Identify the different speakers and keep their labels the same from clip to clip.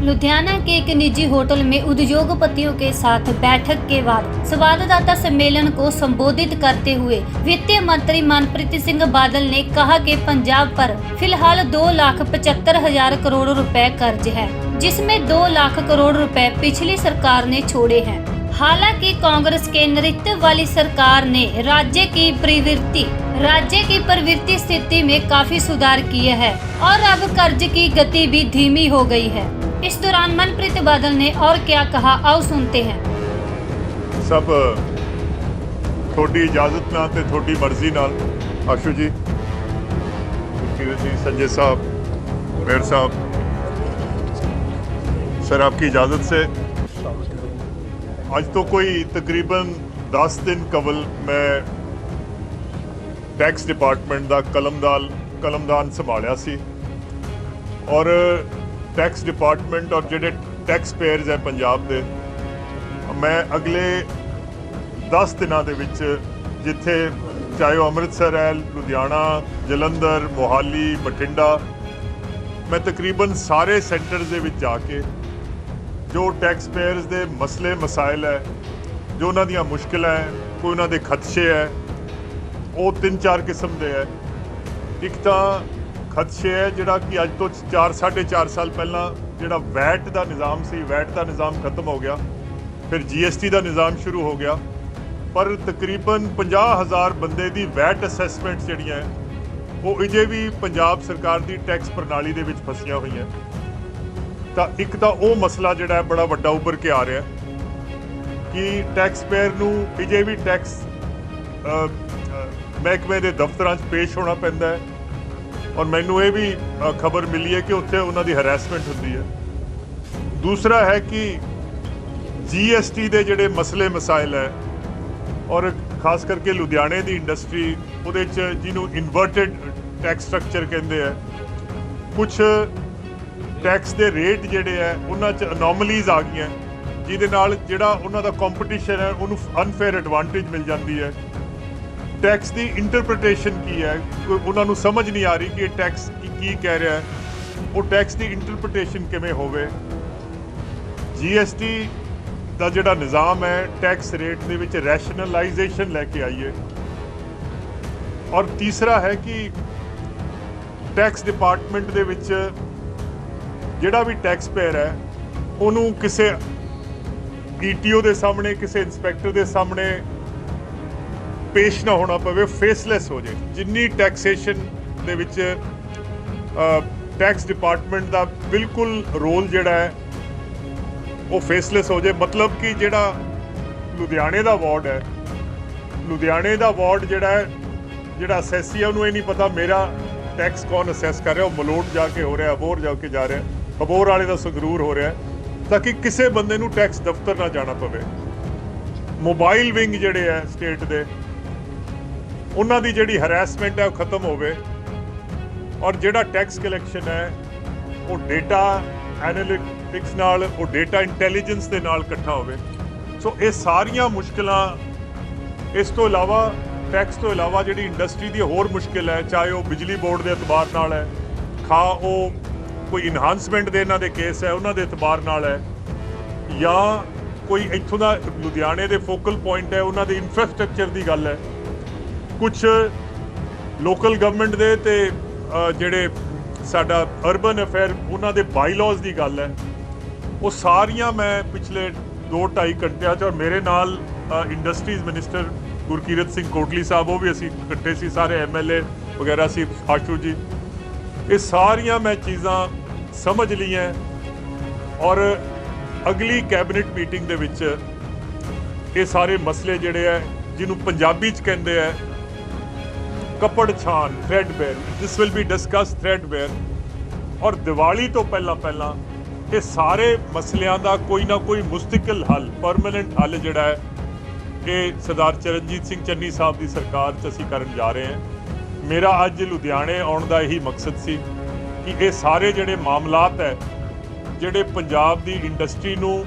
Speaker 1: लुधियाना के एक निजी होटल में उद्योगपतियों के साथ बैठक के बाद संवाददाता सम्मेलन को संबोधित करते हुए वित्त मंत्री मनप्रीत सिंह बादल ने कहा कि पंजाब पर फिलहाल 2,75,000 करोड़ रुपए कर्ज है, जिसमें 2 लाख करोड़ रुपए पिछली सरकार ने छोड़े हैं। हालांकि कांग्रेस के नेतृत्व वाली सरकार ने राज्य की प्रवृत्ति स्थिति में काफी सुधार किया है और अब कर्ज की गति भी धीमी हो गई है। इस दौरान मनप्रीत बादल ने और क्या कहा, आओ सुनते हैं।
Speaker 2: सब थोड़ी इजाजत नाल ते थोड़ी मर्जी नाल आशु जी, संजय साहब, मेयर साहब, सर आपकी इजाज़त से आज तो कोई तकरीबन 10 दिन कबल मैं टैक्स डिपार्टमेंट का कलमदान संभालिया सी और टैक्स डिपार्टमेंट और जिहड़े टैक्स पेयर्स है पंजाब दे, मैं अगले 10 दिनों दे विच जिथे चाहे वो अमृतसर है, लुधियाना, जलंधर, मोहाली, बठिंडा, मैं तकरीबन सारे सेंटर्स दे विच जाके जो टैक्स पेयर्स दे मसले मसाइल है, जो उन्हां दियां मुश्किल है, कोई उन्हां दे खदशे है, वो 3-4 किस्म दे है। एक तो खदशे है जिहड़ा कि अज तो 4-4.5 साल पहला जिहड़ा वैट का निज़ाम सी, वैट का निज़ाम खत्म हो गया, फिर GST का निज़ाम शुरू हो गया, पर तकरीबन 50,000 बंदे की वैट असैसमेंट जिहड़ियां है वो अजे भी पंजाब सरकार की टैक्स प्रणाली दे विच फसियां हुई हैं। तो एक तो वो मसला जिहड़ा है बड़ा वड्डा उभर के आ रहा है कि टैक्स पेयर नूं अजे भी टैक्स महकमे के दफ्तरां 'च पेश होना पैंदा है और मैनू ये भी खबर मिली है कि उत्थे उन्हां दी हरैसमेंट हुंदी है। दूसरा है कि GST के जिहड़े मसले मसाइल है और खास करके लुधियाने की इंडस्ट्री उहदे च जिन्हों इन्वर्टेड टैक्स स्ट्रक्चर कहते हैं, कुछ टैक्स के रेट जिहड़े है उन्हां च अनोमलीज आ गई हैं जिहदे नाल जिहड़ा उन्हां दा कंपटीशन है उन्होंने अनफेयर एडवांटेज मिल जाती है। टैक्स की इंटरप्रटेशन की है, उन्होंने समझ नहीं आ रही कि टैक्स की कह रहा है, वो टैक्स की इंटरप्रटेशन किवें होवे। GST का जिहड़ा निज़ाम है टैक्स रेट दे विच रैशनलाइजेशन लैके आइए। और तीसरा है कि टैक्स डिपार्टमेंट दे विच जिहड़ा भी टैक्स पेयर है उन्होंने किसी ETO के सामने, किसी इंस्पैक्टर के सामने पेश ना होना पवे, फेसलैस हो जाए। जिन्नी टैक्सेशन दे विच टैक्स डिपार्टमेंट का बिल्कुल रोल जिहड़ा है वो फेसलैस हो जाए। मतलब कि जिहड़ा लुधियाने का वार्ड है, लुधियाने का वार्ड जिहड़ा है, जिहड़ा असैसी है उन्होंने ये नहीं पता मेरा टैक्स कौन असैस कर रहा है, वो मलोट जाके हो रहा है, अबोहर जाके जा रहा है, अबोहर वाले का संगरूर हो रहा है, ताकि किसी बंदे नूं टैक्स दफ्तर ना जाना पवे। मोबाइल विंग जिहड़े है स्टेट दे उन्हां दी जिहड़ी हरैसमेंट है वो खत्म होवे और जिहड़ा टैक्स कलैक्शन है वो डेटा एनालिटिक्स नाल, वो डेटा इंटैलीजेंस दे नाल इकट्ठा होवे। सो ये सारियां मुश्किलां, इस तो इलावा टैक्स तो इलावा जिहड़ी इंडस्ट्री दी होर मुश्किल है, चाहे वो बिजली बोर्ड के एतबार नाल है, खा वो कोई इन्हांसमेंट दे इन्हां दे केस है उन्हां दे एतबार नाल है, या कोई इत्थों दा लुधियाने दे फोकल पॉइंट है उन्हां दे इंफ्रास्ट्रक्चर की गल है, कुछ लोकल गवर्नमेंट दे ते जिहड़े साडा अर्बन अफेयर उन्हां दे बाईलॉज की गल है। वो सारियां मैं पिछले 2-2.5 घंटिਆਂ 'ਚ और मेरे नाल इंडस्ट्रीज़ मिनिस्टर गुरकीरत सिंह कोटली साहब, वो भी असी इकट्ठे सी, सारे MLA वगैरह सी, आशू जी, ये सारियां मैं चीज़ां समझ लियां और अगली कैबिनेट मीटिंग दे विच ये सारे मसले जिहड़े है जिन्हों पंजाबी च कहंदे है कपड़ छान, threadbare, this will be discuss threadbare. और दिवाली तो पहला ये सारे मसलियां दा कोई ना कोई मुस्तकिल हल, परमानेंट हल जिहड़ा है ये सरदार चरणजीत सिंह चन्नी साहब की सरकार च असीं करन जा रहे हैं। मेरा अज लुधियाने आउण दा यही मकसद सी कि ये सारे जिहड़े मामलात है, जिहड़े पंजाब की इंडस्ट्री नूं,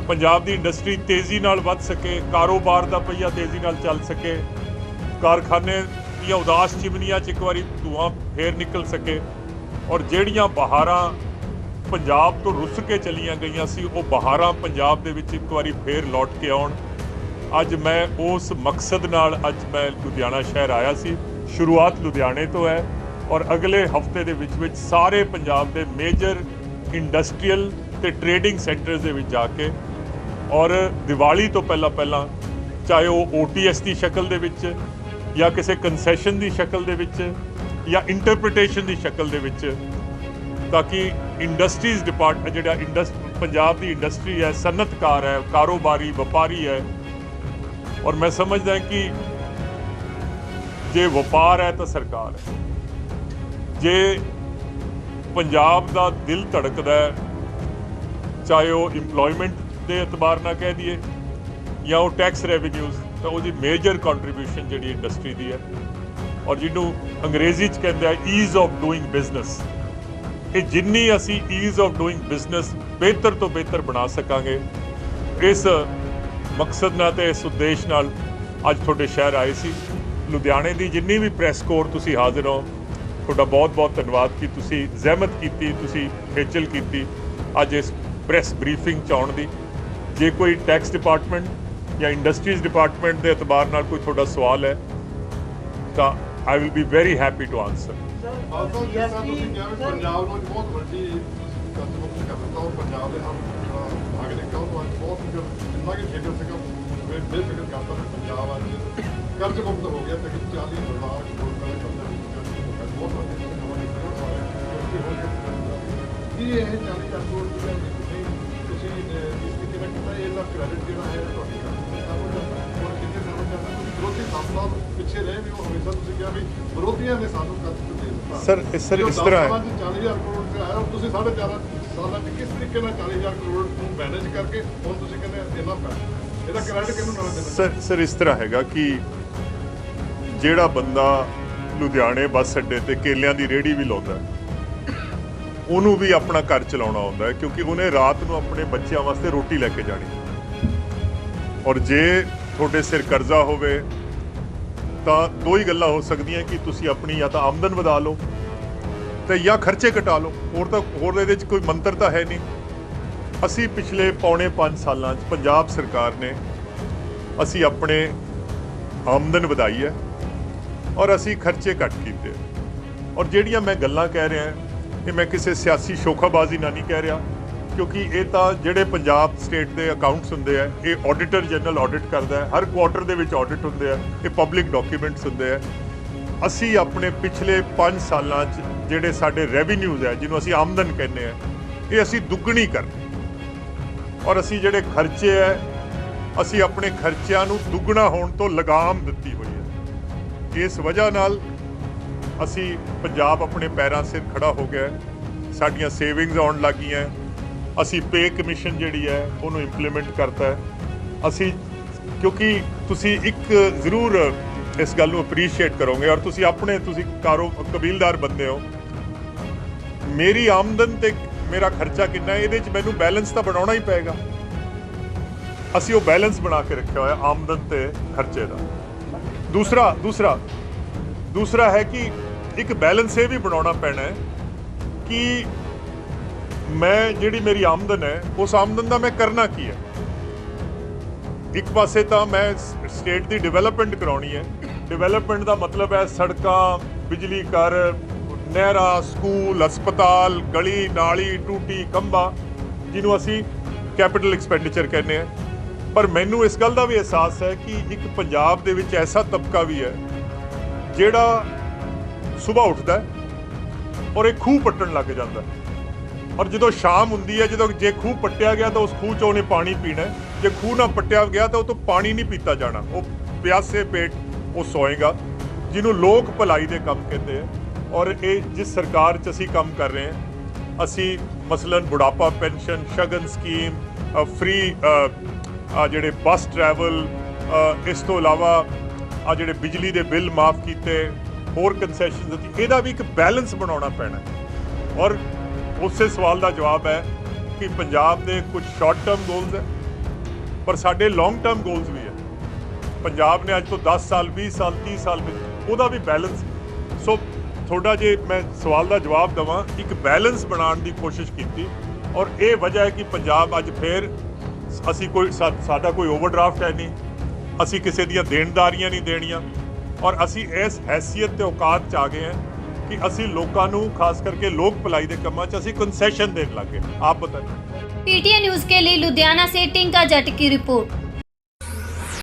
Speaker 2: पंजाब की इंडस्ट्री तेज़ी नाल वध सके, कारोबार का पहिया तेज़ी नाल चल सके, कारखाने ਦੀਆਂ उदास चिमनियां 'ਚ एक बारी धुआं फेर निकल सके और ਜਿਹੜੀਆਂ बहारां ਪੰਜਾਬ ਤੋਂ ਰੁੱਸ ਕੇ ਚਲੀਆਂ ਗਈਆਂ ਸੀ ਉਹ ਬਹਾਰਾਂ ਪੰਜਾਬ ਦੇ ਵਿੱਚ ਇੱਕ ਵਾਰੀ ਫੇਰ ਲੌਟ ਕੇ ਆਉਣ। ਅੱਜ ਮੈਂ ਉਸ ਮਕਸਦ ਨਾਲ ਅੱਜ ਮੈਂ ਲੁਧਿਆਣਾ ਸ਼ਹਿਰ ਆਇਆ ਸੀ। ਸ਼ੁਰੂਆਤ ਲੁਧਿਆਣੇ ਤੋਂ ਹੈ ਔਰ ਅਗਲੇ ਹਫਤੇ ਦੇ ਵਿੱਚ ਸਾਰੇ ਪੰਜਾਬ ਦੇ ਮੇਜਰ ਇੰਡਸਟਰੀਅਲ ਤੇ ਟ੍ਰੇਡਿੰਗ ਸੈਕਟਰਸ ਦੇ ਵਿੱਚ ਜਾ ਕੇ ਔਰ ਦੀਵਾਲੀ ਤੋਂ ਪਹਿਲਾਂ ਚਾਹੇ ਉਹ OTS ਦੀ ਸ਼ਕਲ ਦੇ ਵਿੱਚ ਜਾਂ ਕਿਸੇ ਕੰਸੈਸ਼ਨ ਦੀ ਸ਼ਕਲ ਦੇ ਵਿੱਚ ਜਾਂ ਇੰਟਰਪ੍ਰੀਟੇਸ਼ਨ ਦੀ ਸ਼ਕਲ ਦੇ ਵਿੱਚ, ਤਾਂ ਕਿ ਇੰਡਸਟਰੀਜ਼ ਡਿਪਾਰਟਮੈਂਟ ਜਿਹੜਾ ਪੰਜਾਬ ਦੀ ਇੰਡਸਟਰੀ ਹੈ, ਸਨਅਤਕਾਰ ਹੈ, ਕਾਰੋਬਾਰੀ ਵਪਾਰੀ ਹੈ, ਔਰ ਮੈਂ ਸਮਝਦਾ ਕਿ ਜੇ ਵਪਾਰ ਹੈ ਤਾਂ ਸਰਕਾਰ ਹੈ। ਜੇ ਪੰਜਾਬ ਦਾ ਦਿਲ ਧੜਕਦਾ ਹੈ, ਚਾਹੇ ਉਹ ਇੰਪਲੋਇਮੈਂਟ ਦੇ ਇਤਬਾਰ ਨਾਲ ਕਹਿ ਦਈਏ ਜਾਂ ਉਹ ਟੈਕਸ ਰੈਵਨਿਊਜ਼, ਤਾਂ ਉਹਦੀ ਮੇਜਰ ਕੰਟਰੀਬਿਊਸ਼ਨ ਜਿਹੜੀ ਇੰਡਸਟਰੀ ਦੀ ਹੈ ਔਰ ਜਿਹਨੂੰ ਅੰਗਰੇਜ਼ੀ 'ਚ ਕਹਿੰਦੇ ਆ ਈਜ਼ ਆਫ ਡੂਇੰਗ ਬਿਜ਼ਨਸ। ਇਹ ਜਿੰਨੀ ਅਸੀਂ ਈਜ਼ ਆਫ ਡੂਇੰਗ ਬਿਜ਼ਨਸ ਬਿਹਤਰ ਤੋਂ ਬਿਹਤਰ ਬਣਾ ਸਕਾਂਗੇ, ਇਸ ਮਕਸਦ ਨਾਲ ਤੇ ਇਸ ਉਦੇਸ਼ ਨਾਲ ਅੱਜ ਤੁਹਾਡੇ ਸ਼ਹਿਰ ਆਏ ਸੀ। ਲੁਧਿਆਣੇ ਦੀ ਜਿੰਨੀ ਵੀ ਪ੍ਰੈਸ ਕੋਰ ਤੁਸੀਂ ਹਾਜ਼ਰ ਹੋ, ਤੁਹਾਡਾ ਬਹੁਤ ਧੰਨਵਾਦ ਕਿ ਤੁਸੀਂ ਜ਼ਹਿਮਤ ਕੀਤੀ, ਤੁਸੀਂ ਖੇਚਲ ਕੀਤੀ ਅੱਜ ਇਸ ਪ੍ਰੈਸ ਬਰੀਫਿੰਗ 'ਚ ਆਉਣ ਦੀ। ਜੇ ਕੋਈ ਟੈਕਸ ਡਿਪਾਰਟਮੈਂਟ ਜਾਂ ਇੰਡਸਟਰੀਜ਼ ਡਿਪਾਰਟਮੈਂਟ ਦੇ ਇਤਬਾਰ ਨਾਲ ਕੋਈ ਤੁਹਾਡਾ ਸਵਾਲ ਹੈ ਤਾਂ I will be very happy to answer.
Speaker 3: ਤੁਸੀਂ ਕਿਹਾ ਵੀ ਪੰਜਾਬ ਨੂੰ ਬਹੁਤ ਵੱਡੀ ਕਦਮ ਕਰ ਦਿੱਤਾ ਔਰ ਪੰਜਾਬ ਦੇ ਹਮ ਆਗੇ ਨੇ ਕਿਹਾ ਉਹ ਬਹੁਤ ਜਿੰਨਾ ਕਿ ਖੇਡਰ ਸੀਗਾ ਬੇਫਿਕਰ ਕਰਤਾ ਵੀ ਪੰਜਾਬ ਅੱਜ ਕਰਜ਼ ਮੁਕਤ ਹੋ ਗਿਆ। ਤਕਰੀਬਨ 40,000 ਕਰੋੜ ਦਾ ਕਰਜ਼ਾ ਬਹੁਤ ਵੱਡੀ ਕੀ ਇਹ 40,000 ਕਰੋੜ ਦੀ ਤੁਸੀਂ ਇਸ ਤਰੀਕੇ ਨਾਲ ਕੀਤਾ, ਇਹਦਾ ਕ੍ਰੈਡਿਟ ਜਿਹੜਾ ਹੈ ਤੁਹਾਡੀ ਵਿਰੋਧੀ 10 ਸਾਲ ਪਿੱਛੇ ਰਹੇ ਵੀ ਉਹ ਹਮੇਸ਼ਾ ਤੁਸੀਂ ਕਿਹਾ ਵੀ ਵਿਰੋਧੀਆਂ ਨੇ ਸਾਨੂੰ ਕਰਜ਼ ਦੇ ਦਿੱਤਾ।
Speaker 2: ਸਰ ਇਸ ਤਰ੍ਹਾਂ ਹੈ
Speaker 3: 40,000 ਕਰੋੜ ਤੇ ਆਇਆ, ਤੁਸੀਂ 4.5 ਸਾਲਾਂ 'ਚ ਕਿਸ ਤਰੀਕੇ ਨਾਲ 40,000 ਕਰੋੜ ਨੂੰ ਮੈਨੇਜ ਕਰਕੇ ਹੁਣ ਤੁਸੀਂ ਕਹਿੰਦੇ ਇੰਨਾ ਪੈਸਾ, ਇਹਦਾ ਕ੍ਰੈਡਿਟ ਕਿਹਨੂੰ ਨਾਲ ਦੇਣਾ?
Speaker 2: ਸਰ ਇਸ ਤਰ੍ਹਾਂ ਹੈਗਾ ਕਿ ਜਿਹੜਾ ਬੰਦਾ ਲੁਧਿਆਣੇ ਬੱਸ ਅੱਡੇ ਤੇ ਕੇਲਿਆਂ ਦੀ ਰੇਹੜੀ ਵੀ ਲਾਉਂਦਾ, ਉਹਨੂੰ ਵੀ ਆਪਣਾ ਘਰ ਚਲਾਉਣਾ ਆਉਂਦਾ ਹੈ, ਕਿਉਂਕਿ ਉਹਨੇ ਰਾਤ ਨੂੰ ਆਪਣੇ ਬੱਚਿਆਂ ਵਾਸਤੇ ਰੋਟੀ ਲੈ ਕੇ ਜਾਣੀ। ਔਰ ਜੇ ਤੁਹਾਡੇ ਸਿਰ ਕਰਜ਼ਾ ਹੋਵੇ ਤਾਂ ਦੋ ਹੀ ਗੱਲਾਂ ਹੋ ਸਕਦੀਆਂ ਕਿ ਤੁਸੀਂ ਆਪਣੀ ਜਾਂ ਤਾਂ ਆਮਦਨ ਵਧਾ ਲਓ ਤੇ ਜਾਂ ਖਰਚੇ ਘਟਾ ਲਓ। ਹੋਰ ਇਹਦੇ 'ਚ ਕੋਈ ਮੰਤਰ ਤਾਂ ਹੈ ਨਹੀਂ। ਅਸੀਂ ਪਿਛਲੇ ਪੌਣੇ 5 ਸਾਲਾਂ 'ਚ ਪੰਜਾਬ ਸਰਕਾਰ ਨੇ ਅਸੀਂ ਆਪਣੇ ਆਮਦਨ ਵਧਾਈ ਹੈ ਔਰ ਅਸੀਂ ਖਰਚੇ ਘੱਟ ਕੀਤੇ। ਔਰ ਜਿਹੜੀਆਂ ਮੈਂ ਗੱਲਾਂ ਕਹਿ ਰਿਹਾ ਇਹ ਮੈਂ ਕਿਸੇ ਸਿਆਸੀ ਸ਼ੋਖਾਬਾਜ਼ੀ ਨਾਲ ਨਹੀਂ ਕਹਿ ਰਿਹਾ, ਕਿਉਂਕਿ ਇਹ ਤਾਂ ਜਿਹੜੇ ਪੰਜਾਬ ਸਟੇਟ ਦੇ ਅਕਾਊਂਟਸ ਹੁੰਦੇ ਆ, ਇਹ ਆਡੀਟਰ ਜਨਰਲ ਆਡਿਟ ਕਰਦਾ ਹੈ, ਹਰ ਕੁਆਟਰ ਦੇ ਵਿੱਚ ਆਡਿਟ ਹੁੰਦੇ ਆ, ਇਹ ਪਬਲਿਕ ਡਾਕੂਮੈਂਟਸ ਹੁੰਦੇ ਆ। ਅਸੀਂ ਆਪਣੇ ਪਿਛਲੇ 5 ਸਾਲਾਂ 'ਚ ਜਿਹੜੇ ਸਾਡੇ ਰੈਵਨਿਊਜ਼ ਹੈ, ਜਿਹਨੂੰ ਅਸੀਂ ਆਮਦਨ ਕਹਿੰਦੇ ਆ, ਇਹ ਅਸੀਂ ਦੁੱਗਣੀ ਕਰਨੀ। ਔਰ ਅਸੀਂ ਜਿਹੜੇ ਖਰਚੇ ਹੈ, ਅਸੀਂ ਆਪਣੇ ਖਰਚਿਆਂ ਨੂੰ ਦੁੱਗਣਾ ਹੋਣ ਤੋਂ ਲਗਾਮ ਦਿੱਤੀ ਹੋਈ ਹੈ। ਇਸ ਵਜ੍ਹਾ ਨਾਲ ਅਸੀਂ ਪੰਜਾਬ ਆਪਣੇ ਪੈਰਾਂ ਸਿਰ ਖੜਾ ਹੋ ਗਿਆ। ਸਾਡੀਆਂ ਸੇਵਿੰਗਸ ਆਉਣ ਲੱਗ ਗਈਆਂ। ਅਸੀਂ ਪੇ ਕਮਿਸ਼ਨ ਜਿਹੜੀ ਹੈ ਉਹਨੂੰ ਇੰਪਲੀਮੈਂਟ ਕਰਤਾ ਹੈ। ਅਸੀਂ ਕਿਉਂਕਿ ਤੁਸੀਂ ਇੱਕ ਜ਼ਰੂਰ ਇਸ ਗੱਲ ਨੂੰ ਅਪਰੀਸ਼ੀਏਟ ਕਰੋਗੇ ਔਰ ਤੁਸੀਂ ਕਬੀਲਦਾਰ ਬੰਦੇ ਹੋ। ਮੇਰੀ ਆਮਦਨ ਤੇ ਮੇਰਾ ਖਰਚਾ ਕਿੰਨਾ ਹੈ, ਇਹਦੇ 'ਚ ਮੈਨੂੰ ਬੈਲੈਂਸ ਤਾਂ ਬਣਾਉਣਾ ਹੀ ਪਏਗਾ। ਅਸੀਂ ਉਹ ਬੈਲੈਂਸ ਬਣਾ ਕੇ ਰੱਖਿਆ ਹੋਇਆ ਆਮਦਨ ਤੇ ਖਰਚੇ ਦਾ। ਦੂਸਰਾ ਹੈ ਕਿ ਇੱਕ ਬੈਲੈਂਸ ਇਹ ਵੀ ਬਣਾਉਣਾ ਪੈਣਾ ਹੈ ਕਿ ਮੈਂ ਜਿਹੜੀ ਮੇਰੀ ਆਮਦਨ ਹੈ, ਉਸ ਆਮਦਨ ਦਾ ਮੈਂ ਕਰਨਾ ਕੀ ਹੈ। ਇੱਕ ਪਾਸੇ ਤਾਂ ਮੈਂ ਸਟੇਟ ਦੀ ਡਿਵੈਲਪਮੈਂਟ ਕਰਾਉਣੀ ਹੈ। ਡਿਵੈਲਪਮੈਂਟ ਦਾ ਮਤਲਬ ਹੈ ਸੜਕਾਂ, ਬਿਜਲੀ ਘਰ, ਨਹਿਰਾਂ, ਸਕੂਲ, ਹਸਪਤਾਲ, ਗਲੀ ਨਾਲੀ, ਟੂਟੀ ਖੰਭਾ, ਜਿਹਨੂੰ ਅਸੀਂ ਕੈਪੀਟਲ ਐਕਸਪੈਂਡੀਚਰ ਕਹਿੰਦੇ ਹਾਂ। ਪਰ ਮੈਨੂੰ ਇਸ ਗੱਲ ਦਾ ਵੀ ਅਹਿਸਾਸ ਹੈ ਕਿ ਇੱਕ ਪੰਜਾਬ ਦੇ ਵਿੱਚ ਐਸਾ ਤਬਕਾ ਵੀ ਹੈ ਜਿਹੜਾ ਸੁਬਾਹ ਉੱਠਦਾ ਔਰ ਇਹ ਖੂਹ ਪੱਟਣ ਲੱਗ ਜਾਂਦਾ, ਔਰ ਜਦੋਂ ਸ਼ਾਮ ਹੁੰਦੀ ਹੈ, ਜੇ ਖੂਹ ਪੱਟਿਆ ਗਿਆ ਤਾਂ ਉਸ ਖੂਹ 'ਚੋਂ ਉਹਨੇ ਪਾਣੀ ਪੀਣਾ। ਜੇ ਖੂਹ ਨਾ ਪੱਟਿਆ ਗਿਆ ਤਾਂ ਉਹ ਤੋਂ ਪਾਣੀ ਨਹੀਂ ਪੀਤਾ ਜਾਣਾ, ਉਹ ਪਿਆਸੇ ਪੇਟ ਉਹ ਸੋਏਗਾ, ਜਿਹਨੂੰ ਲੋਕ ਭਲਾਈ ਦੇ ਕੰਮ ਕਹਿੰਦੇ ਆ। ਔਰ ਇਹ ਜਿਸ ਸਰਕਾਰ 'ਚ ਅਸੀਂ ਕੰਮ ਕਰ ਰਹੇ ਹਾਂ, ਅਸੀਂ ਮਸਲਨ ਬੁਢਾਪਾ ਪੈਨਸ਼ਨ, ਸ਼ਗਨ ਸਕੀਮ, ਫ੍ਰੀ ਜਿਹੜੇ ਬੱਸ ਟਰੈਵਲ, ਇਸ ਤੋਂ ਇਲਾਵਾ ਜਿਹੜੇ ਬਿਜਲੀ ਦੇ ਬਿੱਲ ਮਾਫ ਕੀਤੇ, ਹੋਰ ਕੰਸੈਸ਼ਨ ਦਿੱਤੀ, ਇਹਦਾ ਵੀ ਇੱਕ ਬੈਲੈਂਸ ਬਣਾਉਣਾ ਪੈਣਾ। ਔਰ ਉਸੇ ਸਵਾਲ ਦਾ ਜਵਾਬ ਹੈ ਕਿ ਪੰਜਾਬ ਦੇ ਕੁਝ ਸ਼ਾਰਟ ਟਰਮ ਗੋਲਸ ਹੈ ਪਰ ਸਾਡੇ ਲੌਂਗ ਟਰਮ ਗੋਲਸ ਵੀ ਹੈ। ਪੰਜਾਬ ਨੇ ਅੱਜ ਤੋਂ 10 ਸਾਲ, 20 ਸਾਲ, 30 ਸਾਲ ਵਿੱਚ ਉਹਦਾ ਵੀ ਬੈਲੈਂਸ। ਸੋ ਥੋੜਾ ਜੇ ਮੈਂ ਸਵਾਲ ਦਾ ਜਵਾਬ ਦੇਵਾਂ, ਇੱਕ ਬੈਲੈਂਸ ਬਣਾਉਣ ਦੀ ਕੋਸ਼ਿਸ਼ ਕੀਤੀ ਔਰ ਇਹ ਵਜ੍ਹਾ ਹੈ ਕਿ ਪੰਜਾਬ ਅੱਜ ਫੇਰ ਅਸੀਂ ਸਾਡਾ ਕੋਈ ਓਵਰਡਰਾਫਟ ਹੈ ਨਹੀਂ, ਅਸੀਂ ਕਿਸੇ ਦੀਆਂ ਦੇਣਦਾਰੀਆਂ ਨਹੀਂ ਦੇਣੀਆਂ ਔਰ ਅਸੀਂ ਇਸ ਹੈਸੀਅਤ ਤੇ ਔਕਾਤ 'ਚ ਆ ਗਏ ਹਾਂ ਕਿ ਅਸੀਂ ਲੋਕਾਂ ਨੂੰ ਖਾਸ ਕਰਕੇ ਲੋਕ ਭਲਾਈ ਦੇ ਕੰਮਾਂ 'ਚ ਅਸੀਂ ਕੰਸੈਸ਼ਨ ਦੇਣ ਲੱਗੇ। ਆਪ ਬਤਾइए।
Speaker 1: पीटीए न्यूज के लिए लुधियाना से टिंका जट की रिपोर्ट।